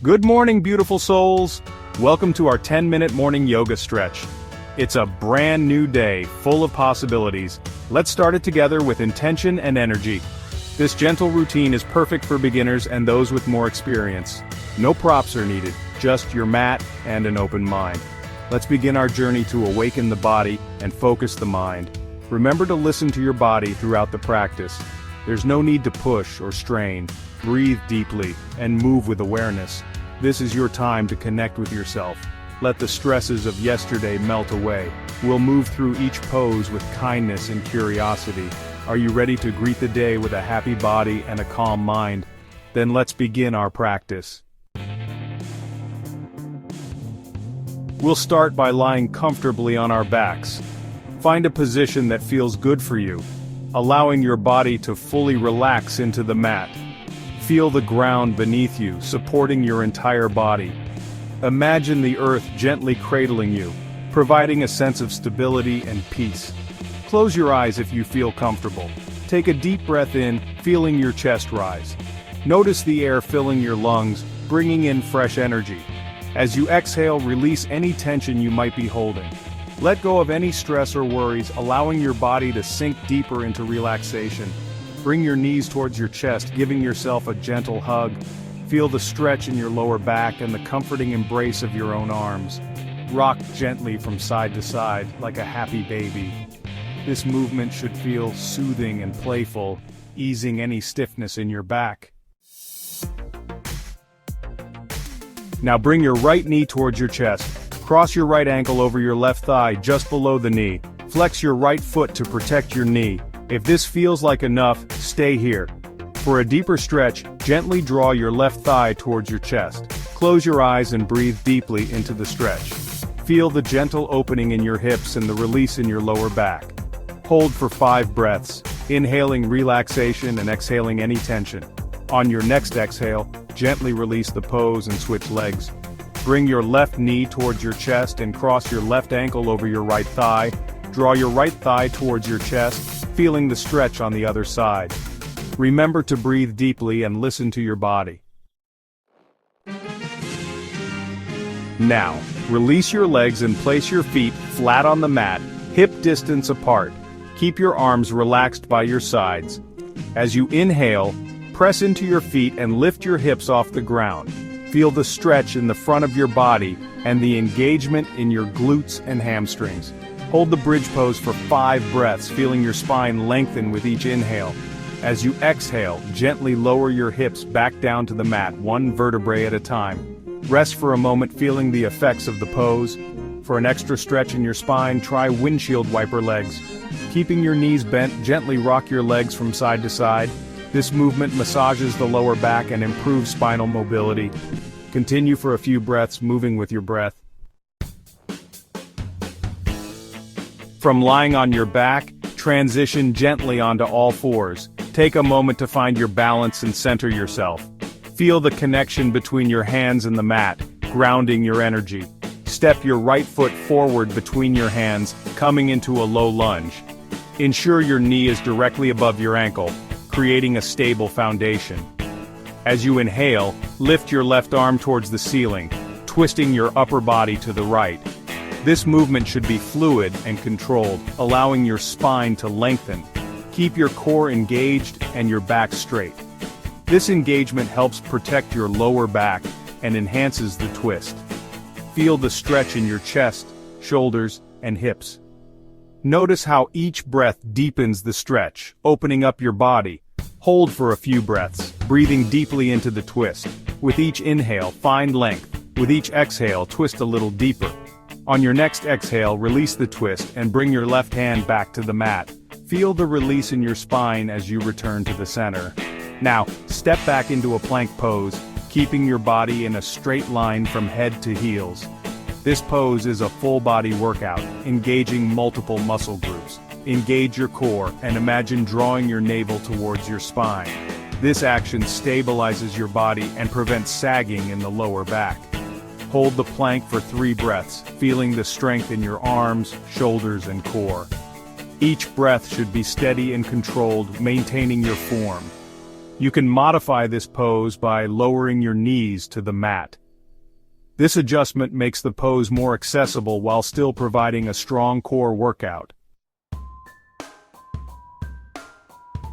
Good morning, beautiful souls! Welcome to our 10-minute morning yoga stretch. It's a brand new day, full of possibilities. Let's start it together with intention and energy. This gentle routine is perfect for beginners and those with more experience. No props are needed, just your mat and an open mind. Let's begin our journey to awaken the body and focus the mind. Remember to listen to your body throughout the practice. There's no need to push or strain. Breathe deeply and move with awareness. This is your time to connect with yourself. Let the stresses of yesterday melt away. We'll move through each pose with kindness and curiosity. Are you ready to greet the day with a happy body and a calm mind? Then let's begin our practice. We'll start by lying comfortably on our backs. Find a position that feels good for you, allowing your body to fully relax into the mat. Feel the ground beneath you, supporting your entire body. Imagine the earth gently cradling you, providing a sense of stability and peace. Close your eyes if you feel comfortable. Take a deep breath in, feeling your chest rise. Notice the air filling your lungs, bringing in fresh energy. As you exhale, release any tension you might be holding. Let go of any stress or worries, allowing your body to sink deeper into relaxation. Bring your knees towards your chest, giving yourself a gentle hug. Feel the stretch in your lower back and the comforting embrace of your own arms. Rock gently from side to side, like a happy baby. This movement should feel soothing and playful, easing any stiffness in your back. Now bring your right knee towards your chest. Cross your right ankle over your left thigh just below the knee. Flex your right foot to protect your knee. If this feels like enough, stay here. For a deeper stretch, gently draw your left thigh towards your chest. Close your eyes and breathe deeply into the stretch. Feel the gentle opening in your hips and the release in your lower back. Hold for 5 breaths, inhaling relaxation and exhaling any tension. On your next exhale, gently release the pose and switch legs. Bring your left knee towards your chest and cross your left ankle over your right thigh. Draw your right thigh towards your chest, feeling the stretch on the other side. Remember to breathe deeply and listen to your body. Now, release your legs and place your feet flat on the mat, hip distance apart. Keep your arms relaxed by your sides. As you inhale, press into your feet and lift your hips off the ground. Feel the stretch in the front of your body and the engagement in your glutes and hamstrings. Hold the bridge pose for 5 breaths, feeling your spine lengthen with each inhale. As you exhale, gently lower your hips back down to the mat, 1 vertebrae at a time. Rest for a moment, feeling the effects of the pose. For an extra stretch in your spine, try windshield wiper legs. Keeping your knees bent, gently rock your legs from side to side. This movement massages the lower back and improves spinal mobility. Continue for a few breaths, moving with your breath. From lying on your back, transition gently onto all fours. Take a moment to find your balance and center yourself. Feel the connection between your hands and the mat, grounding your energy. Step your right foot forward between your hands, coming into a low lunge. Ensure your knee is directly above your ankle, creating a stable foundation. As you inhale, lift your left arm towards the ceiling, twisting your upper body to the right. This movement should be fluid and controlled, allowing your spine to lengthen. Keep your core engaged and your back straight. This engagement helps protect your lower back and enhances the twist. Feel the stretch in your chest, shoulders, and hips. Notice how each breath deepens the stretch, opening up your body. Hold for a few breaths, breathing deeply into the twist. With each inhale, find length. With each exhale, twist a little deeper. On your next exhale, release the twist and bring your left hand back to the mat. Feel the release in your spine as you return to the center. Now, step back into a plank pose, keeping your body in a straight line from head to heels. This pose is a full-body workout, engaging multiple muscle groups. Engage your core and imagine drawing your navel towards your spine. This action stabilizes your body and prevents sagging in the lower back. Hold the plank for 3 breaths, feeling the strength in your arms, shoulders, and core. Each breath should be steady and controlled, maintaining your form. You can modify this pose by lowering your knees to the mat. This adjustment makes the pose more accessible while still providing a strong core workout.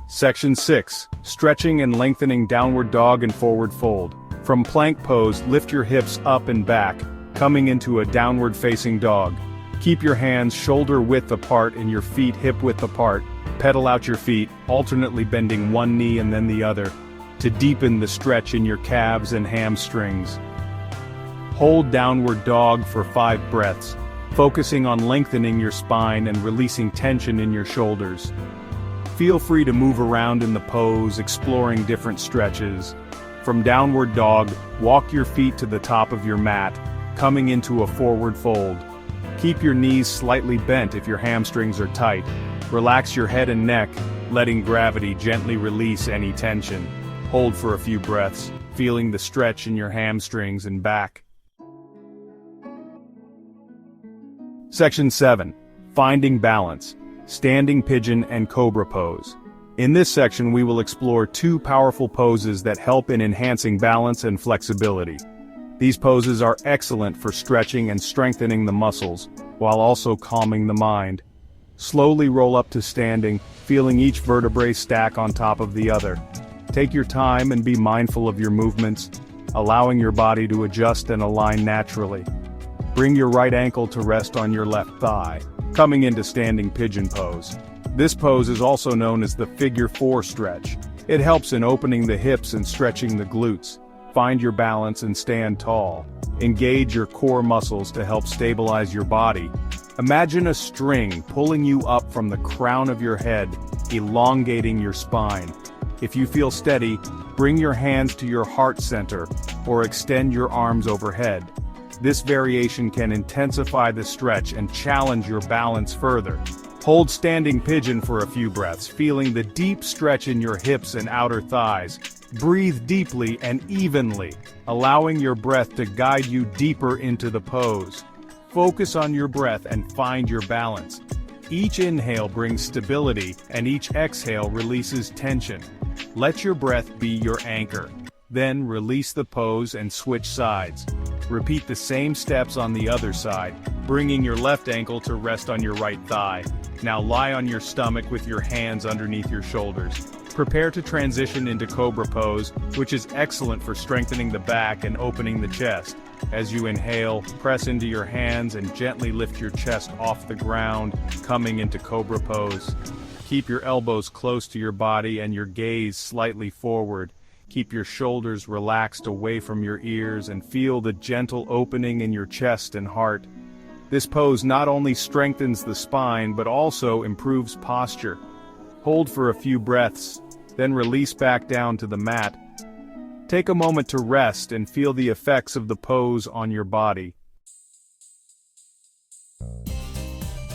Section 6. Stretching and lengthening downward dog and forward fold. From plank pose, lift your hips up and back, coming into a downward facing dog. Keep your hands shoulder width apart and your feet hip width apart. Pedal out your feet, alternately bending one knee and then the other, to deepen the stretch in your calves and hamstrings. Hold downward dog for 5 breaths, focusing on lengthening your spine and releasing tension in your shoulders. Feel free to move around in the pose, exploring different stretches. From downward dog, walk your feet to the top of your mat, coming into a forward fold. Keep your knees slightly bent if your hamstrings are tight. Relax your head and neck, letting gravity gently release any tension. Hold for a few breaths, feeling the stretch in your hamstrings and back. Section 7. Finding balance. Standing pigeon and cobra pose. In this section we will explore 2 powerful poses that help in enhancing balance and flexibility. These poses are excellent for stretching and strengthening the muscles, while also calming the mind. Slowly roll up to standing, feeling each vertebrae stack on top of the other. Take your time and be mindful of your movements, allowing your body to adjust and align naturally. Bring your right ankle to rest on your left thigh, coming into standing pigeon pose. This pose is also known as the figure 4 stretch. It helps in opening the hips and stretching the glutes. Find your balance and stand tall. Engage your core muscles to help stabilize your body. Imagine a string pulling you up from the crown of your head, elongating your spine. If you feel steady, bring your hands to your heart center, or extend your arms overhead. This variation can intensify the stretch and challenge your balance further. Hold standing pigeon for a few breaths, feeling the deep stretch in your hips and outer thighs. Breathe deeply and evenly, allowing your breath to guide you deeper into the pose. Focus on your breath and find your balance. Each inhale brings stability, and each exhale releases tension. Let your breath be your anchor. Then release the pose and switch sides. Repeat the same steps on the other side, bringing your left ankle to rest on your right thigh. Now lie on your stomach with your hands underneath your shoulders. Prepare to transition into cobra pose, which is excellent for strengthening the back and opening the chest. As you inhale, press into your hands and gently lift your chest off the ground, coming into cobra pose. Keep your elbows close to your body and your gaze slightly forward. Keep your shoulders relaxed away from your ears and feel the gentle opening in your chest and heart. This pose not only strengthens the spine but also improves posture. Hold for a few breaths, then release back down to the mat. Take a moment to rest and feel the effects of the pose on your body.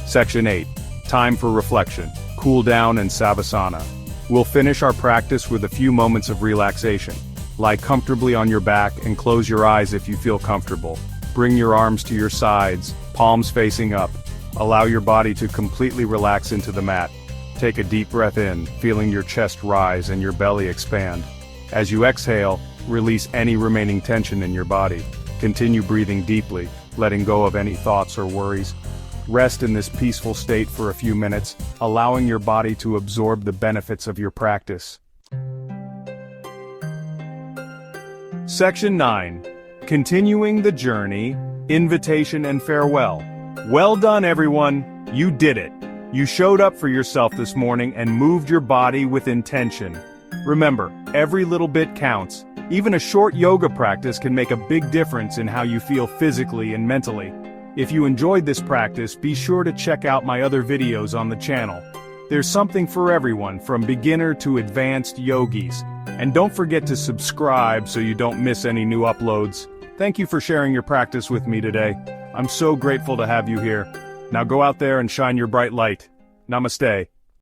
Section 8. Time for reflection, cool down and savasana. We'll finish our practice with a few moments of relaxation. Lie comfortably on your back and close your eyes if you feel comfortable. Bring your arms to your sides, palms facing up. Allow your body to completely relax into the mat. Take a deep breath in, feeling your chest rise and your belly expand. As you exhale, release any remaining tension in your body. Continue breathing deeply, letting go of any thoughts or worries. Rest in this peaceful state for a few minutes, allowing your body to absorb the benefits of your practice. Section 9. Continuing the journey, invitation and farewell. Well done, everyone. You did it. You showed up for yourself this morning and moved your body with intention. Remember, every little bit counts. Even a short yoga practice can make a big difference in how you feel physically and mentally. If you enjoyed this practice, be sure to check out my other videos on the channel. There's something for everyone, from beginner to advanced yogis. And don't forget to subscribe so you don't miss any new uploads. Thank you for sharing your practice with me today. I'm so grateful to have you here. Now go out there and shine your bright light. Namaste.